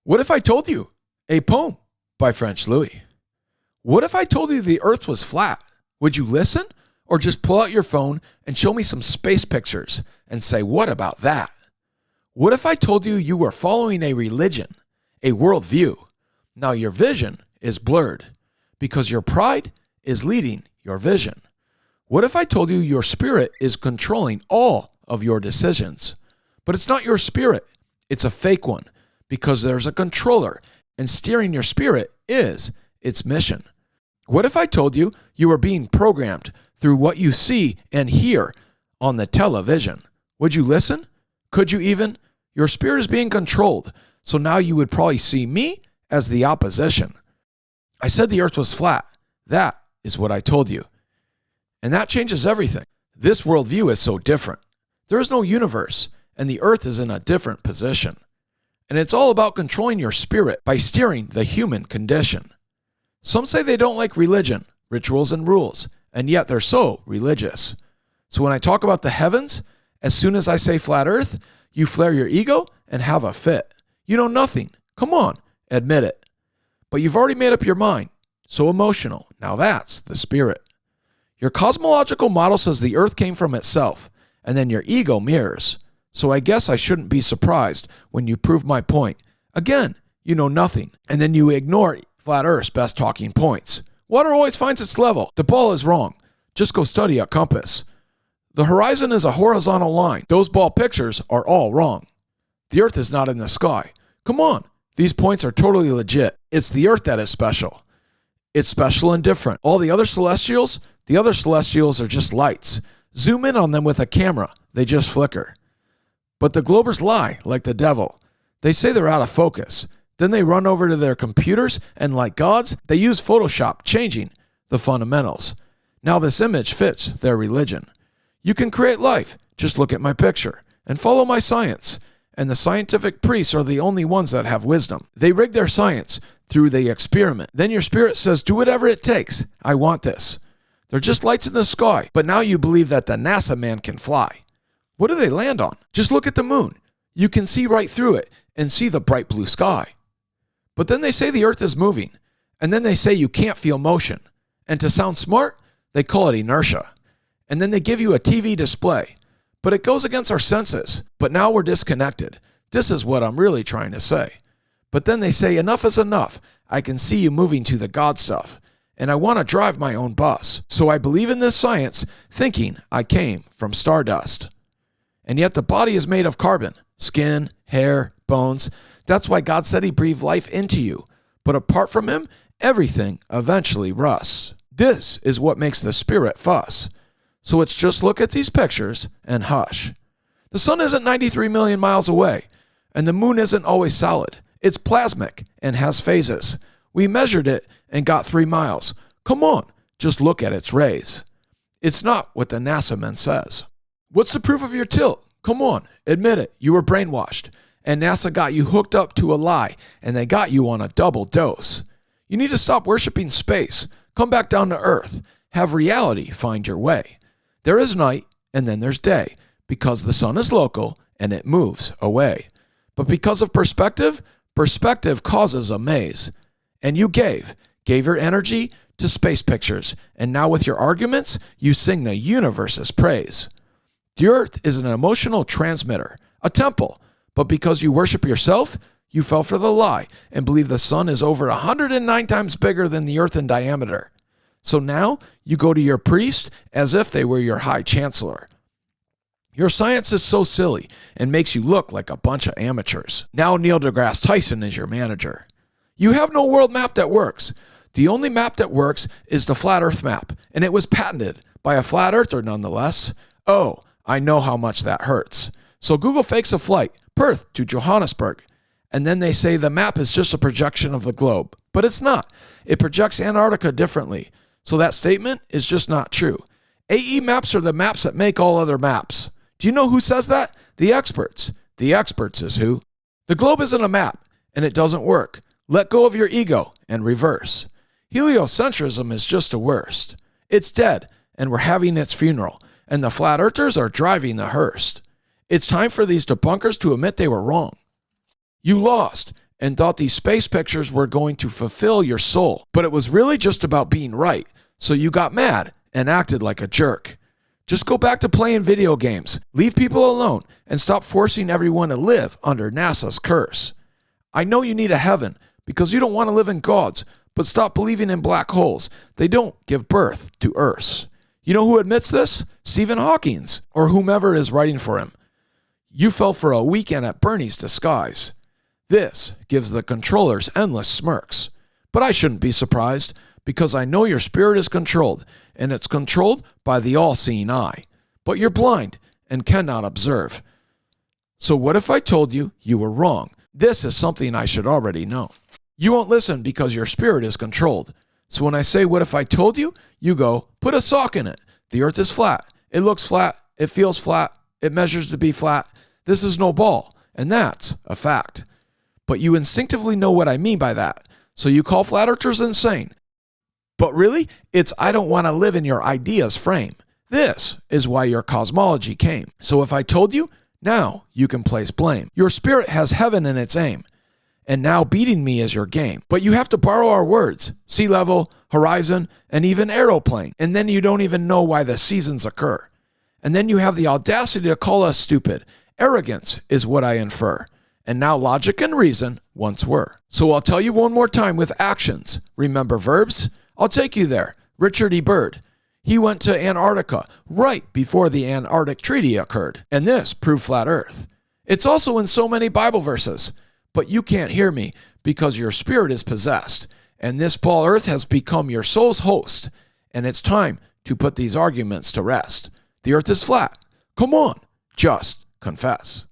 What if I told you? A poem by French Louis. What if I told you the earth was flat? Would you listen? Or just pull out your phone and show me some space pictures and say, what about that? What if I told you you were following a religion, a worldview? Now your vision is blurred because your pride is leading your vision. What if I told you your spirit is controlling all of your decisions? But it's not your spirit, it's a fake one because there's a controller and steering your spirit is its mission. What if I told you you were being programmed through what you see and hear on the television? Would you listen? Could you even? Your spirit is being controlled, so now you would probably see me as the opposition. I said the earth was flat. That is what I told you. And that changes everything. This worldview is so different. There is no universe, and the earth is in a different position. And it's all about controlling your spirit by steering the human condition. Some say they don't like religion, rituals, and rules, and yet they're so religious. So when I talk about the heavens, as soon as I say flat earth, you flare your ego and have a fit. You know nothing. Come on, admit it. But you've already made up your mind. So emotional. Now that's the spirit. Your cosmological model says the earth came from itself, and then your ego mirrors. So I guess I shouldn't be surprised when you prove my point. Again, you know nothing, and then you ignore flat earth's best talking points. Water always finds its level. The ball is wrong. Just go study a compass. The horizon is a horizontal line. Those ball pictures are all wrong. The earth is not in the sky. Come on. These points are totally legit. It's the earth that is special. It's special and different. All the other celestials are just lights. Zoom in on them with a camera. They just flicker. But the Globers lie like the devil. They say they're out of focus. Then they run over to their computers and like gods, they use Photoshop, changing the fundamentals. Now this image fits their religion. You can create life. Just look at my picture and follow my science. And the scientific priests are the only ones that have wisdom. They rig their science through the experiment. Then your spirit says, do whatever it takes. I want this. They're just lights in the sky. But now you believe that the NASA man can fly. What do they land on? Just look at the moon. You can see right through it and see the bright blue sky. But then they say the earth is moving. And then they say you can't feel motion. And to sound smart, they call it inertia. And then they give you a TV display. But it goes against our senses. But now we're disconnected. This is what I'm really trying to say. But then they say enough is enough. I can see you moving to the God stuff. And I want to drive my own bus. So I believe in this science, thinking I came from stardust. And yet the body is made of carbon, skin, hair, bones. That's why God said he breathed life into you. But apart from him, everything eventually rusts. This is what makes the spirit fuss. So it's just look at these pictures and hush. The sun isn't 93 million miles away, and the moon isn't always solid. It's plasmic and has phases. We measured it and got 3 miles. Come on, just look at its rays. It's not what the NASA man says. What's the proof of your tilt? Come on, admit it, you were brainwashed. And NASA got you hooked up to a lie, and they got you on a double dose. You need to stop worshiping space. Come back down to earth. Have reality find your way. There is night, and then there's day, because the sun is local, and it moves away. But because of perspective, perspective causes a maze. And you gave your energy to space pictures, and now with your arguments, you sing the universe's praise. The earth is an emotional transmitter, a temple, but because you worship yourself, you fell for the lie and believe the sun is over 109 times bigger than the earth in diameter. So now you go to your priest as if they were your high chancellor. Your science is so silly and makes you look like a bunch of amateurs. Now Neil deGrasse Tyson is your manager. You have no world map that works. The only map that works is the flat earth map, and it was patented by a flat earther nonetheless. Oh, I know how much that hurts. So Google fakes a flight, Perth to Johannesburg, and then they say the map is just a projection of the globe. But it's not. It projects Antarctica differently. So that statement is just not true. AE maps are the maps that make all other maps. Do you know who says that? The experts. The experts is who. The globe isn't a map, and it doesn't work. Let go of your ego and reverse. Heliocentrism is just the worst. It's dead, and we're having its funeral, and the flat earthers are driving the hearse. It's time for these debunkers to admit they were wrong. You lost, and thought these space pictures were going to fulfill your soul. But it was really just about being right. So you got mad and acted like a jerk. Just go back to playing video games, leave people alone, and stop forcing everyone to live under NASA's curse. I know you need a heaven because you don't want to live in gods, but stop believing in black holes. They don't give birth to Earths. You know who admits this? Stephen Hawking, or whomever is writing for him. You fell for a weekend at Bernie's disguise. This gives the controllers endless smirks. But I shouldn't be surprised, because I know your spirit is controlled, and it's controlled by the all-seeing eye. But you're blind and cannot observe. So what if I told you you were wrong? This is something I should already know. You won't listen because your spirit is controlled. So when I say, what if I told you? You go, put a sock in it. The earth is flat. It looks flat. It feels flat. It measures to be flat. This is no ball. And that's a fact. But you instinctively know what I mean by that. So you call flat earthers insane. But really, it's I don't want to live in your ideas frame. This is why your cosmology came. So if I told you, now you can place blame. Your spirit has heaven in its aim. And now beating me is your game. But you have to borrow our words, sea level, horizon, and even aeroplane. And then you don't even know why the seasons occur. And then you have the audacity to call us stupid. Arrogance is what I infer. And now logic and reason once were. So I'll tell you one more time with actions. Remember verbs? I'll take you there. Richard E. Byrd. He went to Antarctica right before the Antarctic Treaty occurred. And this proved flat earth. It's also in so many Bible verses. But you can't hear me because your spirit is possessed. And this ball earth has become your soul's host. And it's time to put these arguments to rest. The earth is flat. Come on, just confess.